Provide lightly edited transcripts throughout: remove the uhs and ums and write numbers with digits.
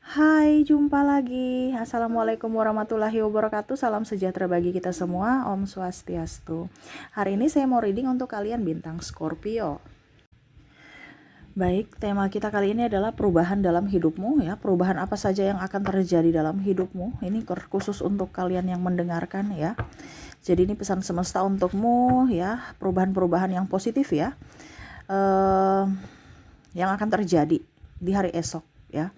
Hai, jumpa lagi. Assalamualaikum warahmatullahi wabarakatuh. Salam sejahtera bagi kita semua. Om Swastiastu. Hari ini saya mau reading untuk kalian bintang Scorpio. Baik, tema kita kali ini adalah perubahan dalam hidupmu ya. Perubahan apa saja yang akan terjadi dalam hidupmu. Ini khusus untuk kalian yang mendengarkan ya. Jadi ini pesan semesta untukmu ya. Perubahan-perubahan yang positif ya. Yang akan terjadi di hari esok ya.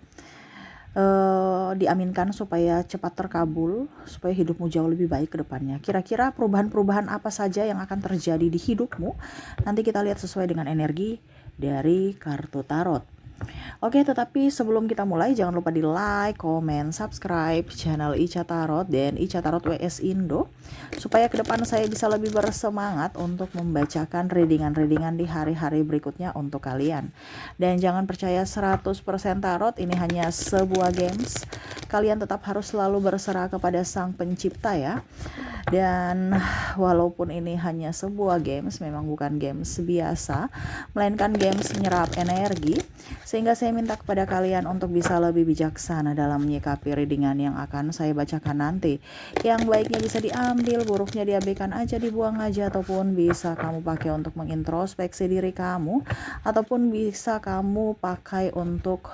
Diaminkan supaya cepat terkabul, supaya hidupmu jauh lebih baik ke depannya. Kira-kira perubahan-perubahan apa saja yang akan terjadi di hidupmu? Nanti kita lihat sesuai dengan energi dari kartu tarot. Oke, tetapi sebelum kita mulai, jangan lupa di like, comment, subscribe channel Ica Tarot dan Ica Tarot WS Indo, supaya ke depan saya bisa lebih bersemangat untuk membacakan readingan-readingan di hari-hari berikutnya untuk kalian. Dan jangan percaya 100% tarot, ini hanya sebuah games. Kalian tetap harus selalu berserah kepada Sang Pencipta ya. Dan walaupun ini hanya sebuah games, memang bukan games biasa, melainkan games menyerap energi, sehingga saya minta kepada kalian untuk bisa lebih bijaksana dalam menyikapi readingan yang akan saya bacakan nanti. Yang baiknya bisa diambil, buruknya diabaikan aja, dibuang aja, ataupun bisa kamu pakai untuk mengintrospeksi diri kamu, ataupun bisa kamu pakai untuk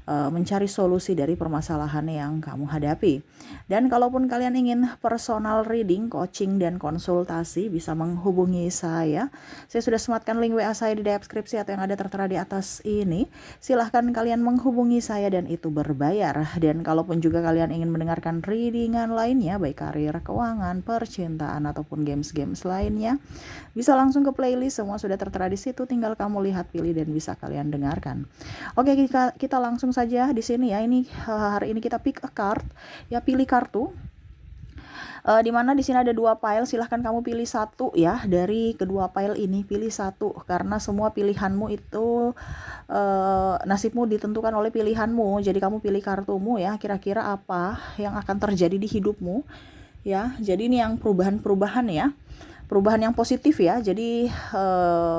mencari solusi dari permasalahan yang kamu hadapi. Dan kalaupun kalian ingin personal reading, coaching, dan konsultasi, bisa menghubungi saya. Saya sudah sematkan link WA saya di deskripsi atau yang ada tertera di atas ini. Silahkan kalian menghubungi saya dan itu berbayar. Dan kalaupun juga kalian ingin mendengarkan readingan lainnya, baik karir, keuangan, percintaan, ataupun games-games lainnya, bisa langsung ke playlist, semua sudah tertera di situ. Tinggal kamu lihat, pilih, dan bisa kalian dengarkan. Oke, kita langsung saja di sini ya. Ini hari ini kita pick a card ya, pilih kartu. Di mana di sini ada 2 pile, silahkan kamu pilih satu ya dari kedua pile ini, pilih satu karena semua pilihanmu itu nasibmu ditentukan oleh pilihanmu. Jadi kamu pilih kartumu ya, kira-kira apa yang akan terjadi di hidupmu ya. Jadi ini yang perubahan-perubahan ya, perubahan yang positif ya. Jadi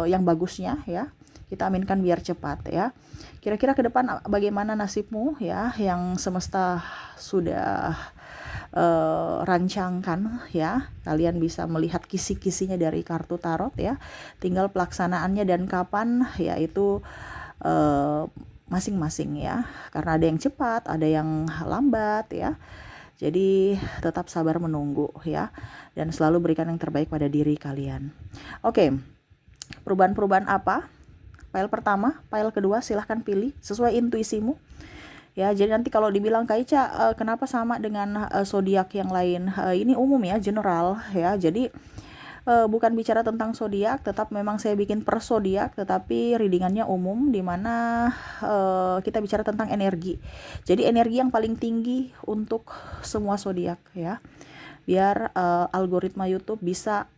yang bagusnya ya, kita aminkan biar cepat ya. Kira-kira ke depan bagaimana nasibmu ya, yang semesta sudah rancangkan ya. Kalian bisa melihat kisi-kisinya dari kartu tarot ya. Tinggal pelaksanaannya dan kapan ya, itu masing-masing ya. Karena ada yang cepat, ada yang lambat ya. Jadi tetap sabar menunggu ya, dan selalu berikan yang terbaik pada diri kalian. Oke, perubahan-perubahan apa? File pertama, file kedua, silahkan pilih sesuai intuisimu ya. Jadi nanti kalau dibilang Kak Ica, kenapa sama dengan zodiak yang lain, ini umum ya, general ya. Jadi bukan bicara tentang zodiak, tetap memang saya bikin per zodiak, tetapi readingannya umum, dimana kita bicara tentang energi. Jadi energi yang paling tinggi untuk semua zodiak ya, biar algoritma YouTube bisa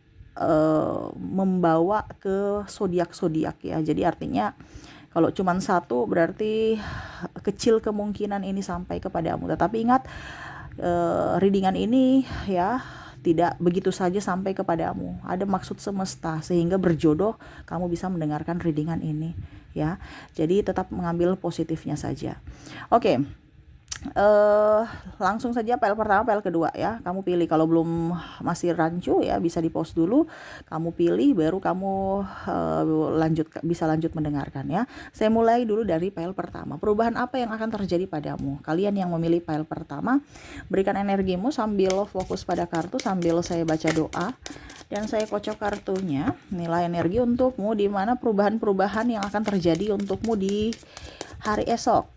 membawa ke zodiak-zodiak ya. Jadi artinya kalau cuma satu berarti kecil kemungkinan ini sampai kepadamu. Tetapi ingat, readingan ini ya tidak begitu saja sampai kepadamu. Ada maksud semesta sehingga berjodoh kamu bisa mendengarkan readingan ini ya. Jadi tetap mengambil positifnya saja. Oke. Langsung saja file pertama, file kedua ya. Kamu pilih, kalau belum masih rancu ya bisa di pause dulu, kamu pilih baru kamu bisa lanjut mendengarkan ya. Saya mulai dulu dari file pertama. Perubahan apa yang akan terjadi padamu? Kalian yang memilih file pertama, berikan energimu sambil fokus pada kartu, sambil saya baca doa dan saya kocok kartunya. Nilai energi untukmu, di mana perubahan-perubahan yang akan terjadi untukmu di hari esok.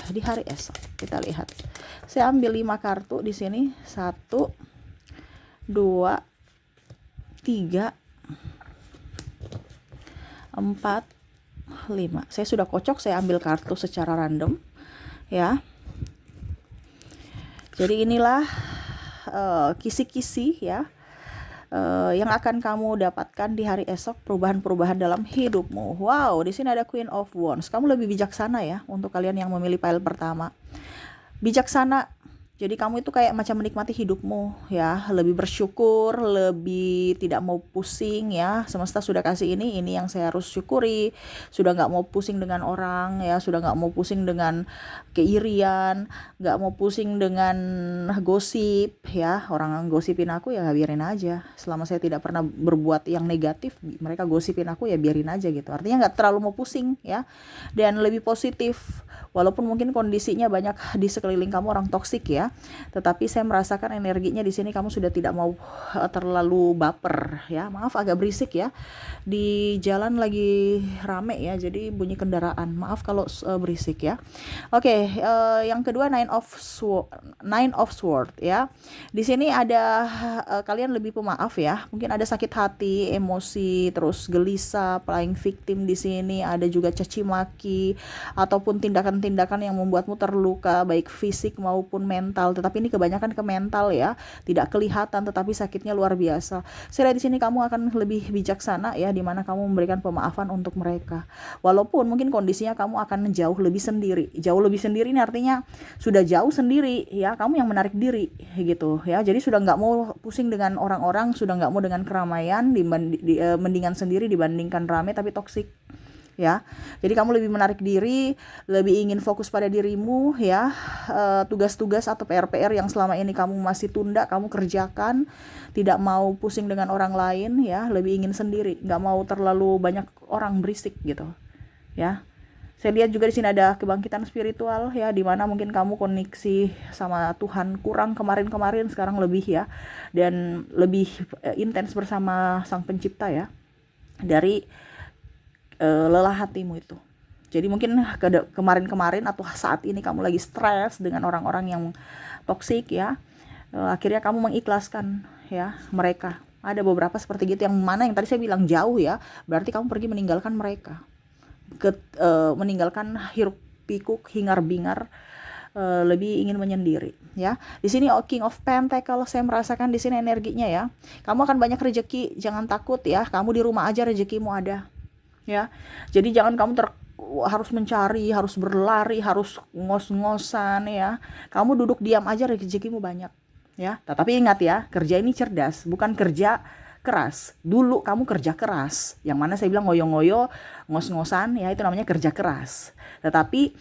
Di hari esok kita lihat. Saya ambil 5 kartu di sini. 1 2 3 4 5. Saya sudah kocok, saya ambil kartu secara random ya. Jadi inilah kisi-kisi ya, yang akan kamu dapatkan di hari esok, perubahan-perubahan dalam hidupmu. Wow, di sini ada Queen of Wands. Kamu lebih bijaksana ya untuk kalian yang memilih file pertama. Bijaksana Jadi kamu itu kayak macam menikmati hidupmu ya, lebih bersyukur, lebih tidak mau pusing ya. Semesta sudah kasih ini yang saya harus syukuri. Sudah nggak mau pusing dengan orang ya, sudah nggak mau pusing dengan keirian, nggak mau pusing dengan gosip ya. Orang yang gosipin aku ya biarin aja. Selama saya tidak pernah berbuat yang negatif, mereka gosipin aku ya biarin aja gitu. Artinya nggak terlalu mau pusing ya, dan lebih positif. Walaupun mungkin kondisinya banyak di sekeliling kamu orang toksik ya, tetapi saya merasakan energinya di sini kamu sudah tidak mau terlalu baper ya. Maaf agak berisik ya. Di jalan lagi rame ya, jadi bunyi kendaraan. Maaf kalau berisik ya. Oke, yang kedua Nine of Sword ya. Di sini ada kalian lebih pemaaf ya. Mungkin ada sakit hati, emosi, terus gelisah, playing victim di sini, ada juga caci maki ataupun tindakan-tindakan yang membuatmu terluka baik fisik maupun mental. Tetapi ini kebanyakan ke mental ya. Tidak kelihatan tetapi sakitnya luar biasa. Saya lihat di sini kamu akan lebih bijaksana ya, di mana kamu memberikan pemaafan untuk mereka. Walaupun mungkin kondisinya kamu akan jauh lebih sendiri. Jauh lebih sendiri ini artinya sudah jauh sendiri ya, kamu yang menarik diri gitu ya. Jadi sudah nggak mau pusing dengan orang-orang, sudah nggak mau dengan keramaian, mendingan sendiri dibandingkan rame tapi toksik ya. Jadi kamu lebih menarik diri, lebih ingin fokus pada dirimu ya. Tugas-tugas atau PR-PR yang selama ini kamu masih tunda, kamu kerjakan. Tidak mau pusing dengan orang lain ya, lebih ingin sendiri, nggak mau terlalu banyak orang berisik gitu ya. Saya lihat juga di sini ada kebangkitan spiritual ya, di mana mungkin kamu koneksi sama Tuhan kurang kemarin-kemarin, sekarang lebih ya, dan lebih intens bersama Sang Pencipta ya, dari lelah hatimu itu. Jadi mungkin kemarin-kemarin atau saat ini kamu lagi stres dengan orang-orang yang toksik ya, akhirnya kamu mengikhlaskan ya mereka. Ada beberapa seperti gitu, yang mana yang tadi saya bilang jauh ya, berarti kamu pergi meninggalkan mereka. Meninggalkan hiruk pikuk hingar bingar, lebih ingin menyendiri ya. Di sini King of Pentacle saya merasakan di sini energinya ya. Kamu akan banyak rezeki, jangan takut ya. Kamu di rumah aja rezekimu ada ya. Jadi jangan kamu harus mencari, harus berlari, harus ngos-ngosan ya. Kamu duduk diam aja rezekimu banyak ya. Tetapi ingat ya, kerja ini cerdas, bukan kerja keras. Dulu kamu kerja keras, yang mana saya bilang ngoyo-ngoyo, ngos-ngosan ya, itu namanya kerja keras. Tetapi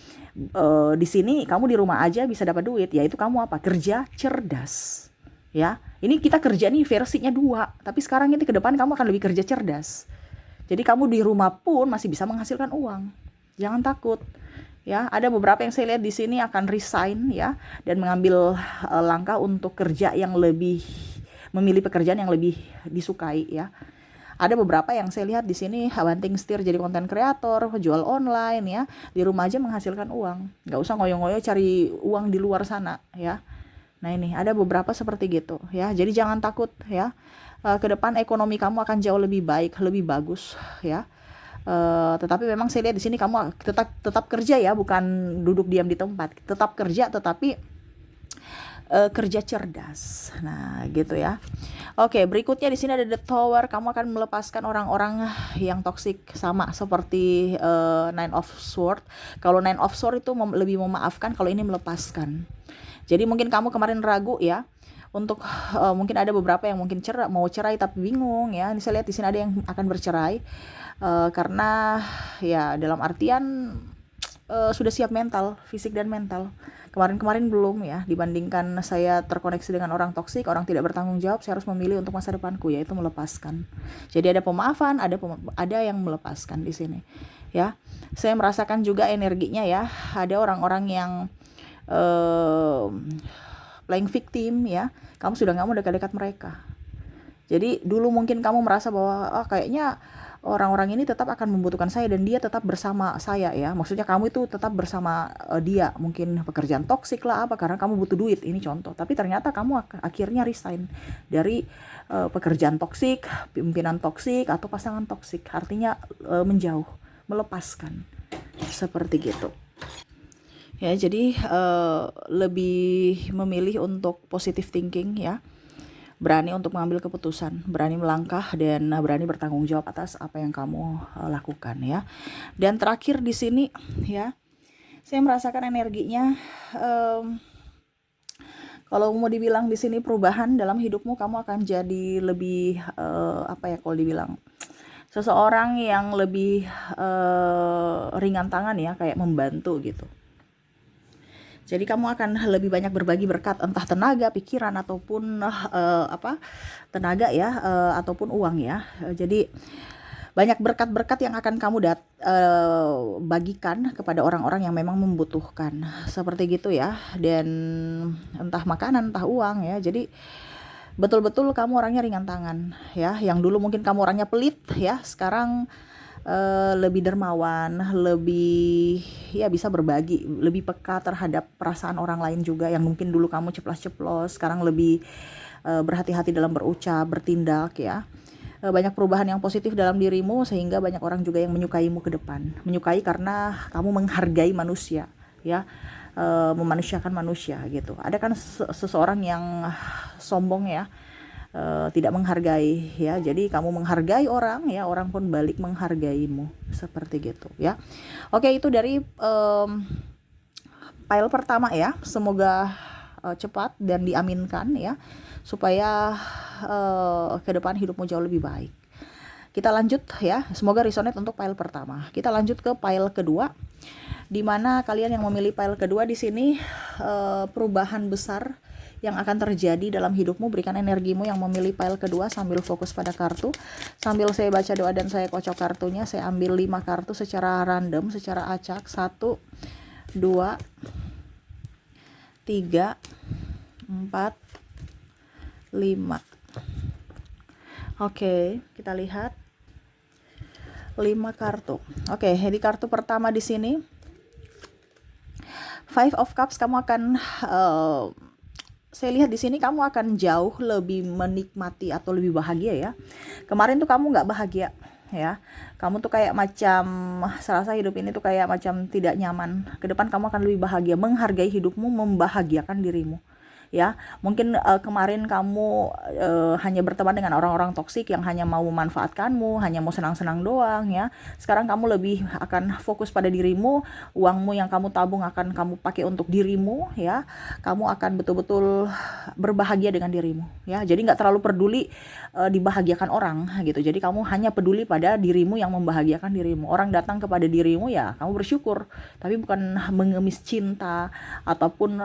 di sini kamu di rumah aja bisa dapat duit, yaitu kamu apa? Kerja cerdas ya. Ini kita kerja nih versinya 2, tapi sekarang ini ke depan kamu akan lebih kerja cerdas. Jadi kamu di rumah pun masih bisa menghasilkan uang. Jangan takut ya. Ada beberapa yang saya lihat di sini akan resign ya, dan mengambil langkah untuk kerja yang lebih, memilih pekerjaan yang lebih disukai ya. Ada beberapa yang saya lihat di sini banting setir jadi konten kreator, jual online ya, di rumah aja menghasilkan uang, nggak usah ngoyo-ngoyo cari uang di luar sana ya. Nah ini ada beberapa seperti gitu ya. Jadi jangan takut ya. Ke depan ekonomi kamu akan jauh lebih baik, lebih bagus ya. Tetapi memang saya lihat di sini kamu tetap kerja ya, bukan duduk diam di tempat. Tetap kerja tetapi kerja cerdas. Nah, gitu ya. Oke, berikutnya di sini ada The Tower. Kamu akan melepaskan orang-orang yang toksik, sama seperti Nine of Sword. Kalau Nine of Sword itu lebih memaafkan, kalau ini melepaskan. Jadi mungkin kamu kemarin ragu ya. Untuk mungkin ada beberapa yang mungkin mau cerai tapi bingung ya. Ini saya lihat di sini ada yang akan bercerai karena ya dalam artian sudah siap mental, fisik dan mental. Kemarin-kemarin belum ya, dibandingkan saya terkoneksi dengan orang toksik, orang tidak bertanggung jawab, saya harus memilih untuk masa depanku, yaitu melepaskan. Jadi ada pemaafan, ada yang melepaskan di sini. Ya, saya merasakan juga energinya ya, ada orang-orang yang playing victim ya, kamu sudah nggak mau dekat-dekat mereka. Jadi dulu mungkin kamu merasa bahwa kayaknya orang-orang ini tetap akan membutuhkan saya dan dia tetap bersama saya ya. Maksudnya kamu itu tetap bersama dia. Mungkin pekerjaan toksik lah apa, karena kamu butuh duit. Ini contoh. Tapi ternyata kamu akhirnya resign dari pekerjaan toksik, pimpinan toksik, atau pasangan toksik. Artinya menjauh, melepaskan. Seperti gitu. Ya, jadi lebih memilih untuk positive thinking ya. Berani untuk mengambil keputusan, berani melangkah, dan berani bertanggung jawab atas apa yang kamu lakukan ya. Dan terakhir di sini ya, saya merasakan energinya Kalau mau dibilang di sini perubahan dalam hidupmu, kamu akan jadi lebih apa ya kalau dibilang seseorang yang lebih ringan tangan ya, kayak membantu gitu. Jadi kamu akan lebih banyak berbagi berkat, entah tenaga, pikiran ataupun tenaga ya, ataupun uang ya. Jadi banyak berkat-berkat yang akan kamu bagikan kepada orang-orang yang memang membutuhkan. Seperti gitu ya. Dan entah makanan, entah uang ya. Jadi betul-betul kamu orangnya ringan tangan ya. Yang dulu mungkin kamu orangnya pelit ya, sekarang lebih dermawan, lebih ya bisa berbagi, lebih peka terhadap perasaan orang lain juga. Yang mungkin dulu kamu ceplos-ceplos, sekarang lebih berhati-hati dalam berucap, bertindak ya. Banyak perubahan yang positif dalam dirimu, sehingga banyak orang juga yang menyukaimu ke depan. Menyukai karena kamu menghargai manusia ya, memanusiakan manusia gitu. Ada kan seseorang yang sombong ya, tidak menghargai ya. Jadi kamu menghargai orang ya, orang pun balik menghargaimu, seperti gitu ya. Oke, itu dari file pertama ya. Semoga cepat dan diaminkan ya, supaya ke depan hidupmu jauh lebih baik. Kita lanjut ya, semoga resonate untuk file pertama. Kita lanjut ke file kedua, di mana kalian yang memilih file kedua di sini perubahan besar yang akan terjadi dalam hidupmu. Berikan energimu yang memilih file kedua sambil fokus pada kartu. Sambil saya baca doa dan saya kocok kartunya, saya ambil 5 kartu secara random, secara acak. 1, 2, 3, 4, 5. Oke, kita lihat 5 kartu. Oke, di kartu pertama di sini 5 of Cups, kamu akan saya lihat di sini kamu akan jauh lebih menikmati atau lebih bahagia ya. Kemarin tuh kamu nggak bahagia ya. Kamu tuh kayak macam serasa hidup ini tuh kayak macam tidak nyaman. Ke depan kamu akan lebih bahagia, menghargai hidupmu, membahagiakan dirimu. Ya, mungkin kemarin kamu hanya berteman dengan orang-orang toksik yang hanya mau memanfaatkanmu, hanya mau senang-senang doang ya. Sekarang kamu lebih akan fokus pada dirimu, uangmu yang kamu tabung akan kamu pakai untuk dirimu ya. Kamu akan betul-betul berbahagia dengan dirimu ya. Jadi nggak terlalu peduli dibahagiakan orang gitu. Jadi kamu hanya peduli pada dirimu yang membahagiakan dirimu. Orang datang kepada dirimu ya, kamu bersyukur, tapi bukan mengemis cinta ataupun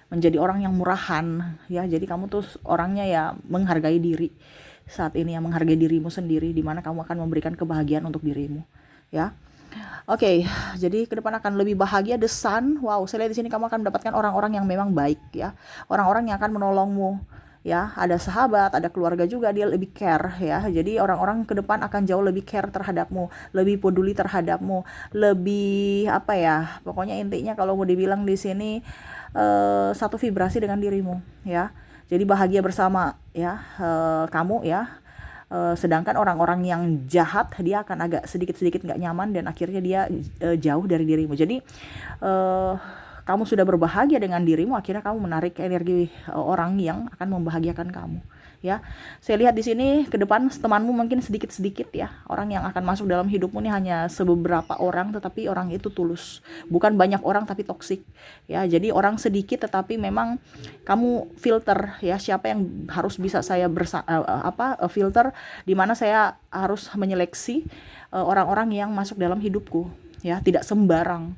menjadi orang yang murahan ya. Jadi kamu tuh orangnya ya menghargai diri saat ini, yang menghargai dirimu sendiri, di mana kamu akan memberikan kebahagiaan untuk dirimu ya. Oke, jadi ke depan akan lebih bahagia. The Sun, wow, saya lihat di sini kamu akan mendapatkan orang-orang yang memang baik ya, orang-orang yang akan menolongmu ya. Ada sahabat, ada keluarga juga, dia lebih care ya. Jadi orang-orang ke depan akan jauh lebih care terhadapmu, lebih peduli terhadapmu, lebih pokoknya intinya kalau mau dibilang di sini satu vibrasi dengan dirimu ya. Jadi bahagia bersama ya, kamu ya. Sedangkan orang-orang yang jahat, dia akan agak sedikit-sedikit nggak nyaman dan akhirnya dia jauh dari dirimu. Jadi kamu sudah berbahagia dengan dirimu, akhirnya kamu menarik energi orang yang akan membahagiakan kamu ya. Saya lihat di sini ke depan temanmu mungkin sedikit-sedikit ya. Orang yang akan masuk dalam hidupmu ini hanya beberapa orang, tetapi orang itu tulus. Bukan banyak orang tapi toksik ya. Jadi orang sedikit tetapi memang kamu filter ya, siapa yang harus bisa saya filter, di mana saya harus menyeleksi orang-orang yang masuk dalam hidupku ya, tidak sembarang.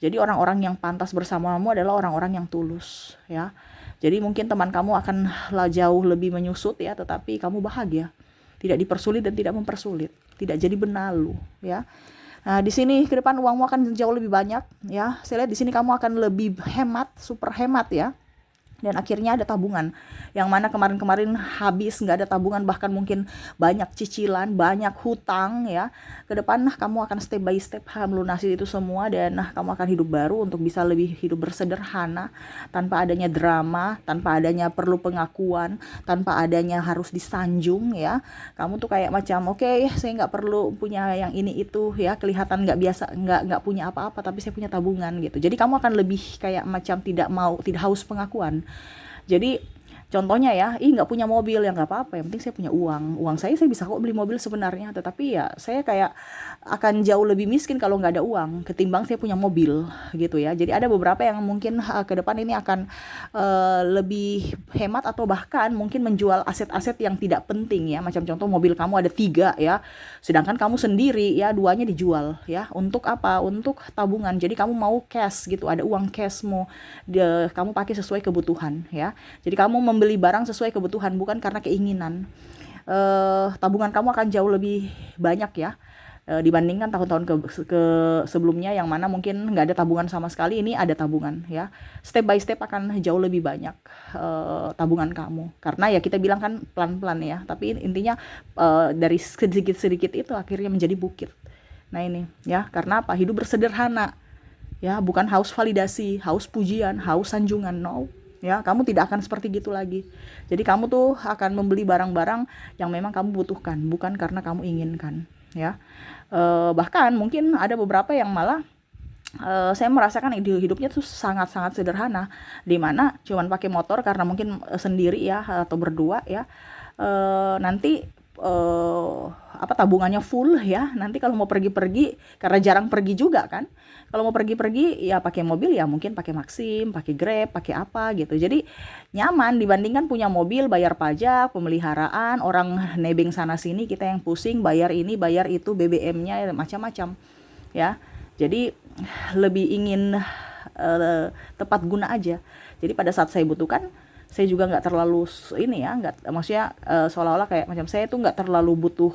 Jadi orang-orang yang pantas bersamamu adalah orang-orang yang tulus ya. Jadi mungkin teman kamu akan jauh lebih menyusut ya, tetapi kamu bahagia, tidak dipersulit dan tidak mempersulit, tidak jadi benalu ya. Nah, di sini ke depan uangmu akan jauh lebih banyak ya. Saya lihat di sini kamu akan lebih hemat, super hemat ya. Dan akhirnya ada tabungan, yang mana kemarin-kemarin habis, nggak ada tabungan, bahkan mungkin banyak cicilan, banyak hutang ya. Ke depan kamu akan step by step melunasi itu semua, dan kamu akan hidup baru untuk bisa lebih hidup bersederhana, tanpa adanya drama, tanpa adanya perlu pengakuan, tanpa adanya harus disanjung ya. Kamu tuh kayak macam oke, saya nggak perlu punya yang ini itu ya, kelihatan nggak biasa, nggak punya apa-apa, tapi saya punya tabungan gitu. Jadi kamu akan lebih kayak macam tidak haus pengakuan. Jadi Contohnya ya, nggak punya mobil ya nggak apa-apa, yang penting saya punya uang. Uang saya bisa kok beli mobil sebenarnya, tetapi ya saya kayak akan jauh lebih miskin kalau nggak ada uang ketimbang saya punya mobil gitu ya. Jadi ada beberapa yang mungkin ke depan ini akan lebih hemat atau bahkan mungkin menjual aset-aset yang tidak penting ya. Macam contoh mobil kamu ada 3 ya, sedangkan kamu sendiri ya 2-nya dijual ya. Untuk apa? Untuk tabungan. Jadi kamu mau cash gitu, ada uang cash mau kamu pakai sesuai kebutuhan ya. Jadi kamu membeli barang sesuai kebutuhan, bukan karena keinginan. Tabungan kamu akan jauh lebih banyak ya, dibandingkan tahun-tahun ke sebelumnya yang mana mungkin nggak ada tabungan sama sekali. Ini ada tabungan ya, step by step akan jauh lebih banyak tabungan kamu, karena ya kita bilang kan pelan-pelan ya, tapi intinya dari sedikit-sedikit itu akhirnya menjadi bukit. Nah ini ya, karena apa? Hidup bersederhana ya, bukan haus validasi, haus pujian, haus sanjungan, no ya. Kamu tidak akan seperti gitu lagi. Jadi kamu tuh akan membeli barang-barang yang memang kamu butuhkan, bukan karena kamu inginkan ya. Bahkan mungkin ada beberapa yang malah saya merasakan hidupnya tuh sangat-sangat sederhana, di mana cuman pakai motor karena mungkin sendiri ya atau berdua ya. Nanti tabungannya full ya. Nanti kalau mau pergi-pergi, karena jarang pergi juga kan, kalau mau pergi-pergi ya pakai mobil, ya mungkin pakai Maxim, pakai Grab, pakai apa gitu. Jadi nyaman dibandingkan punya mobil, bayar pajak, pemeliharaan, orang nebeng sana sini, kita yang pusing bayar ini bayar itu, BBM-nya macam-macam ya. Jadi lebih ingin tepat guna aja. Jadi pada saat saya butuhkan, saya juga nggak terlalu ini ya, nggak, maksudnya seolah-olah kayak macam saya tuh nggak terlalu butuh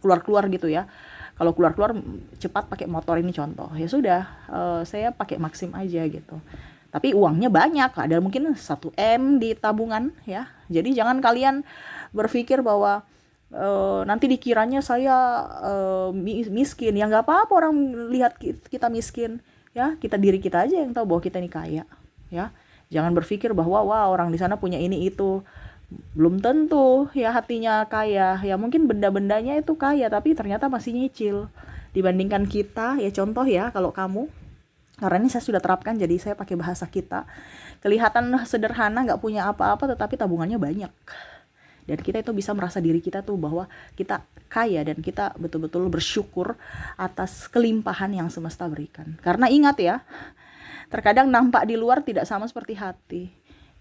keluar-keluar gitu ya. Kalau keluar-keluar cepat pakai motor, ini contoh ya sudah, saya pakai Maxim aja gitu. Tapi uangnya banyak, ada mungkin 1 M di tabungan ya. Jadi jangan kalian berpikir bahwa nanti dikiranya saya miskin. Ya nggak apa-apa orang lihat kita miskin ya, diri kita aja yang tahu bahwa kita ini kaya ya. Jangan berpikir bahwa wah orang di sana punya ini itu. Belum tentu ya hatinya kaya. Ya mungkin benda-bendanya itu kaya tapi ternyata masih nyicil dibandingkan kita ya. Contoh ya, kalau kamu, karena ini saya sudah terapkan jadi saya pakai bahasa kita, kelihatan sederhana, nggak punya apa-apa tetapi tabungannya banyak. Dan kita itu bisa merasa diri kita tuh bahwa kita kaya dan kita betul-betul bersyukur atas kelimpahan yang semesta berikan. Karena ingat ya, terkadang nampak di luar tidak sama seperti hati.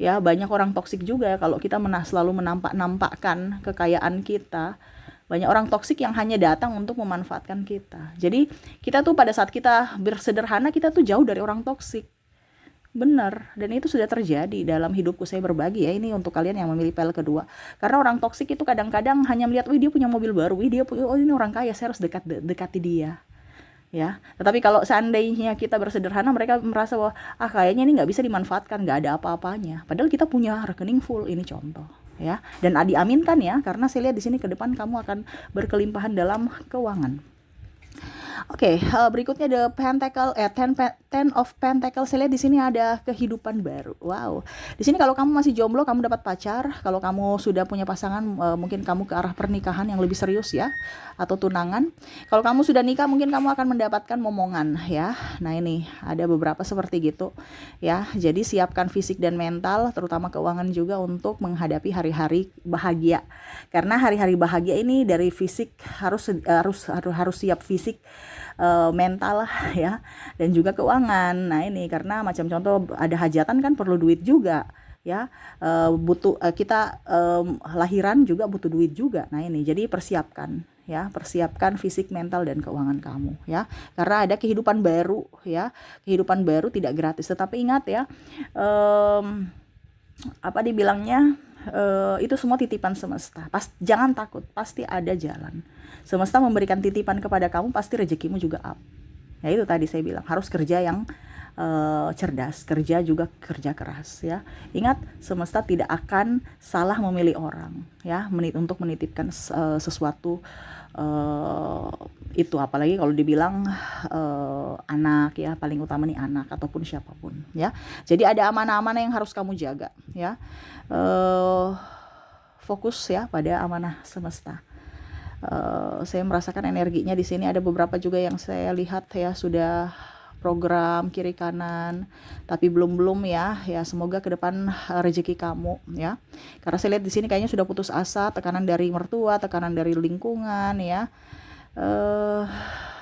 Ya, banyak orang toksik juga ya kalau kita selalu menampakkan kekayaan kita. Banyak orang toksik yang hanya datang untuk memanfaatkan kita. Jadi kita tuh pada saat kita bersederhana, kita tuh jauh dari orang toksik. Benar, dan itu sudah terjadi dalam hidupku. Saya berbagi ya, ini untuk kalian yang memilih PL kedua. Karena orang toksik itu kadang-kadang hanya melihat, wih dia punya mobil baru, wih dia punya, oh ini orang kaya, saya harus dekati dia. Ya, tetapi kalau seandainya kita bersederhana, mereka merasa bahwa kayaknya ini nggak bisa dimanfaatkan, nggak ada apa-apanya. Padahal kita punya rekening full, ini contoh ya. Dan diaminkan ya, karena saya lihat di sini ke depan kamu akan berkelimpahan dalam keuangan. Oke, berikutnya the Pentacle, ten of Pentacle. Saya lihat di sini ada kehidupan baru. Wow. Di sini kalau kamu masih jomblo, kamu dapat pacar. Kalau kamu sudah punya pasangan, mungkin kamu ke arah pernikahan yang lebih serius ya, atau tunangan. Kalau kamu sudah nikah, mungkin kamu akan mendapatkan momongan ya. Nah ini ada beberapa seperti gitu ya. Jadi siapkan fisik dan mental, terutama keuangan juga, untuk menghadapi hari-hari bahagia. Karena hari-hari bahagia ini dari fisik harus siap fisik, mental lah ya, dan juga keuangan. Nah ini karena macam contoh ada hajatan kan perlu duit juga ya, butuh kita lahiran juga butuh duit juga. Nah ini jadi persiapkan ya, persiapkan fisik, mental, dan keuangan kamu ya, karena ada kehidupan baru ya. Kehidupan baru tidak gratis, tetapi ingat ya, apa dibilangnya, itu semua titipan semesta. Jangan takut, pasti ada jalan. Semesta memberikan titipan kepada kamu, pasti rezekimu juga up. Ya itu tadi saya bilang, harus kerja yang cerdas, kerja juga kerja keras ya. Ingat, semesta tidak akan salah memilih orang ya, untuk menitipkan sesuatu itu, apalagi kalau dibilang anak ya, paling utama nih anak ataupun siapapun ya. Jadi ada amanah-amanah yang harus kamu jaga ya. Fokus ya pada amanah semesta. Saya merasakan energinya di sini. Ada beberapa juga yang saya lihat ya sudah program kiri kanan, tapi belum ya. Ya semoga ke depan rezeki kamu ya. Karena saya lihat di sini kayaknya sudah putus asa, tekanan dari mertua, tekanan dari lingkungan ya.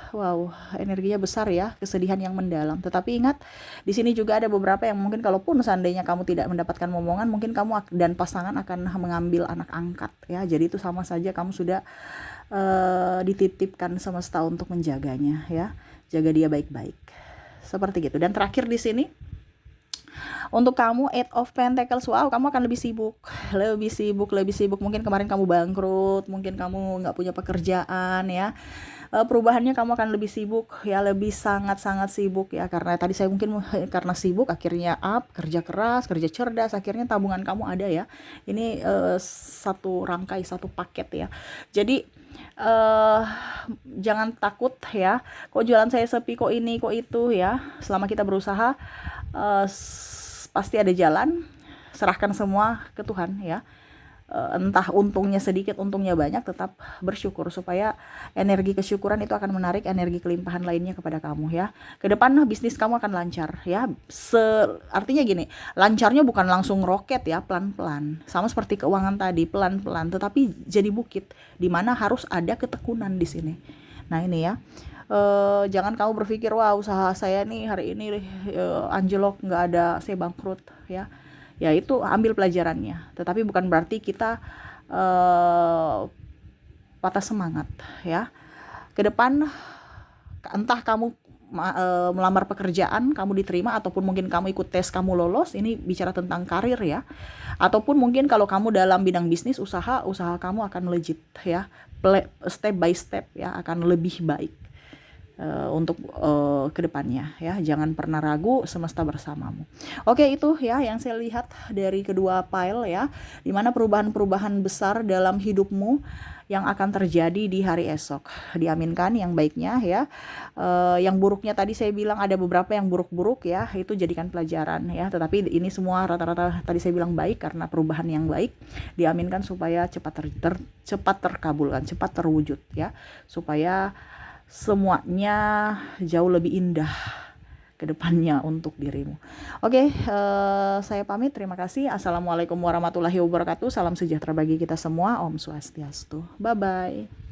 Wow, energinya besar ya, kesedihan yang mendalam. Tetapi ingat, di sini juga ada beberapa yang mungkin kalaupun seandainya kamu tidak mendapatkan momongan, mungkin kamu dan pasangan akan mengambil anak angkat ya. Jadi itu sama saja kamu sudah dititipkan semesta untuk menjaganya ya. Jaga dia baik-baik. Seperti gitu. Dan terakhir di sini untuk kamu Eight of Pentacles, wow, kamu akan lebih sibuk. Mungkin kemarin kamu bangkrut, mungkin kamu nggak punya pekerjaan ya. Perubahannya kamu akan lebih sibuk ya, lebih sangat-sangat sibuk ya, karena tadi saya mungkin karena sibuk akhirnya kerja keras, kerja cerdas, akhirnya tabungan kamu ada ya. Ini satu rangkai, satu paket ya. Jadi jangan takut ya, kok jualan saya sepi, kok ini, kok itu ya. Selama kita berusaha pasti ada jalan. Serahkan semua ke Tuhan ya. Entah untungnya sedikit, untungnya banyak, tetap bersyukur supaya energi kesyukuran itu akan menarik energi kelimpahan lainnya kepada kamu ya. Kedepan bisnis kamu akan lancar ya. Artinya gini, lancarnya bukan langsung roket ya, pelan-pelan. Sama seperti keuangan tadi, pelan-pelan, tetapi jadi bukit di mana harus ada ketekunan di sini. Nah ini ya. Jangan kamu berpikir wah usaha saya nih hari ini anjlok, nggak ada, saya bangkrut ya. Ya itu ambil pelajarannya, tetapi bukan berarti kita patah semangat ya. Ke depan entah kamu melamar pekerjaan, kamu diterima, ataupun mungkin kamu ikut tes, kamu lolos, ini bicara tentang karir ya. Ataupun mungkin kalau kamu dalam bidang bisnis, usaha kamu akan legit ya, step by step ya, akan lebih baik untuk kedepannya ya. Jangan pernah ragu, semesta bersamamu. Oke, itu ya yang saya lihat dari kedua pile ya, dimana perubahan-perubahan besar dalam hidupmu yang akan terjadi di hari esok. Diaminkan yang baiknya ya. Yang buruknya tadi saya bilang ada beberapa yang buruk-buruk ya, itu jadikan pelajaran ya. Tetapi ini semua rata-rata tadi saya bilang baik, karena perubahan yang baik diaminkan supaya cepat terkabulkan, cepat terwujud ya, supaya semuanya jauh lebih indah ke depannya untuk dirimu. Oke, saya pamit. Terima kasih. Assalamualaikum warahmatullahi wabarakatuh. Salam sejahtera bagi kita semua. Om Swastiastu. Bye-bye.